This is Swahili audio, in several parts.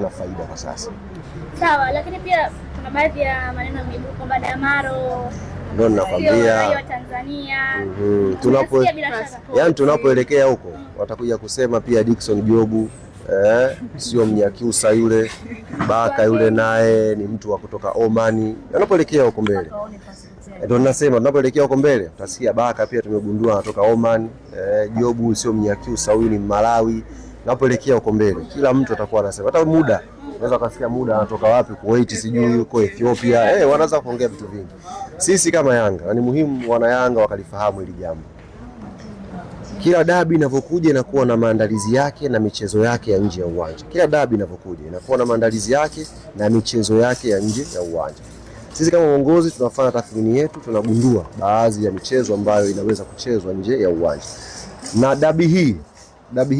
haina faida kwa sasa. Sawa, lakini pia kuna baadhi ya maneno yameibuka kwamba Damaro ndio nakwambia wa Tanzania. Tunapoelekea huko watakuja kusema pia Dickson Jobu sio Mnyakyusa yule, Baka yule naye ni mtu wa kutoka Omani. Tunapoelekea huko mbele ndio nasema, tunapoelekea huko mbele utasikia Baka pia tumegundua anatoka Oman, Jobu sio Mnyakyusa, huyu ni Malawi. Tunapoelekea huko mbele kila mtu atakuwa anasema, hata muda unaweza kusikia muda anatoka wapi, Kuwait sijui yuko Ethiopia, wanaanza kuongea vitu vingi. Sisi kama Yanga ni muhimu wana Yanga wakalifahamu hili jambo. Kila dabi inavyokuja inakuwa na maandalizi yake na michezo yake ya nje ya uwanja. Kila dabi inavyokuja inakuwa na maandalizi yake na michezo yake ya nje ya uwanja. Sisi kama uongozi tunafanya tathmini yetu, tunagundua baadhi ya michezo ambayo inaweza kuchezwa nje ya uwanja. Na dabi hii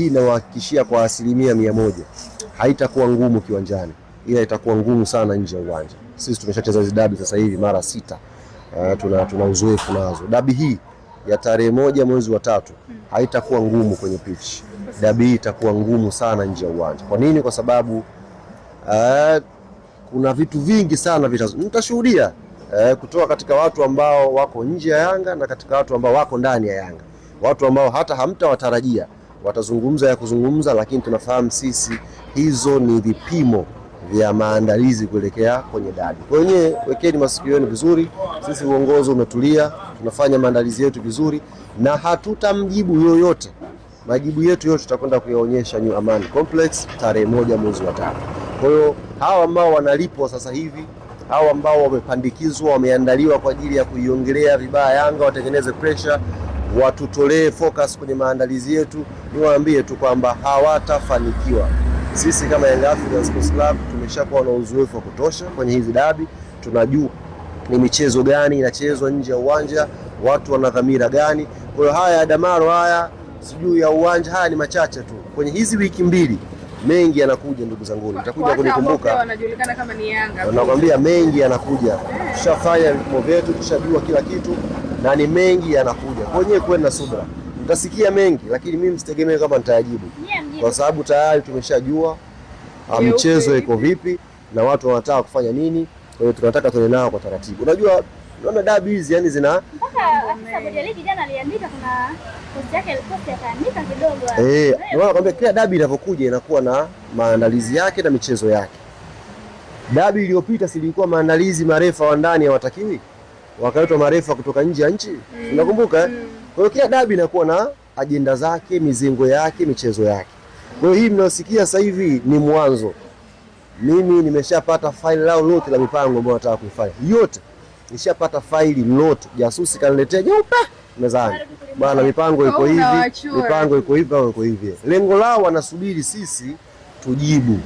inawahakikishia kwa 100% haitakuwa ngumu kiwanjani, ila itakuwa ngumu sana nje ya uwanja. Sisi tumeshacheza hizo dabi sasa hivi mara 6. Tuna uzoefu nazo. Dabi hii ya tarehe 1 mwezi wa 3 haitakuwa ngumu kwenye pitch. Dabi hii itakuwa ngumu sana nje ya uwanja. Kwa nini? Kwa sababu kuna vitu vingi sana mtashuhudia kutoka katika watu ambao wako nje ya Yanga na katika watu ambao wako ndani ya Yanga. Watu ambao hata hamtawatarajia watazungumza ya kuzungumza, lakini tunafahamu sisi hizo ni vipimo vya maandalizi kuelekea kwenye dabi. Kwa hiyo wekeni masikioni vizuri, sisi uongozi umetulia, tunafanya maandalizi yetu vizuri na hatutamjibu yoyote. Majibu yetu yote tutakwenda kuyaonyesha New Amani Complex tarehe 1 mwezi wa 5. Kwa hiyo hawa ambao wanalipwa sasa hivi, hawa ambao wamepandikizwa, wameandaliwa kwa ajili ya kuiongelea vibaya Yanga, watengeneze pressure, watutolee focus kwenye maandalizi yetu, niwaambie tu kwamba hawatafanikiwa. Sisi kama Young Africans Sports Club tumeshakuwa na uzoefu wa kutosha kwenye hizi dabi. Tunajua ni michezo gani inachezwa nje ya uwanja, watu wana dhamira gani. Kwa hiyo haya Damaro, haya sijui ya uwanja, haya ni machache tu. Kwenye hizi wiki mbili mengi yanakuja, ndugu zangu. Nitakuja kunikumbuka. Wanajulikana kama ni Yanga. Nakwambia mengi yanakuja. Tushafanya vipimo vyetu, tushajua kila kitu na ni mengi yanakuja. Kwa hiyo kwenda na subira. Mtasikia mengi, lakini mimi msitegemee kama nitayajibu. Kwa sababu tayari tumeshajua mchezo iko vipi na watu wanataka kufanya nini. Kwa hiyo tunataka tuende nao kwa taratibu. Unajua unaona dabi hizi yani zina mpaka afisa bodi ya ligi jana aliandika, kuna post yake aliposti akaandika kidogo. Nakwambia kila dabi inavyokuja inakuwa na maandalizi yake na michezo yake. Dabi iliyopita silikuwa maandalizi, marefa wa ndani hawatakiwi, wakaitwa marefa kutoka nje ya nchi. Unakumbuka? Kwa hiyo kila dabi inakuwa na ajenda zake, mizengo yake, michezo yake. Kwa hiyo hii mnaosikia sasa hivi ni mwanzo. Mimi nimeshapata faili lao lote la mipango ambayo nataka kuifanya. Yote nishapata faili lote. Jasusi kaniletea jeupe mezani. Bwana, mipango iko hivi, mipango iko hivi, iko hivi. Lengo lao wanasubiri sisi tujibu.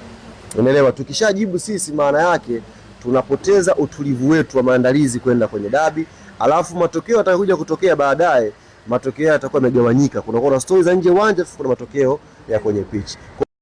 Unaelewa? Tukishajibu sisi, maana yake tunapoteza utulivu wetu wa maandalizi kwenda kwenye dabi. Alafu matokeo yatakuja kutokea baadaye, matokeo yatakuwa yamegawanyika. Kuna stories za nje uwanja, kuna matokeo ya kwenye pitch.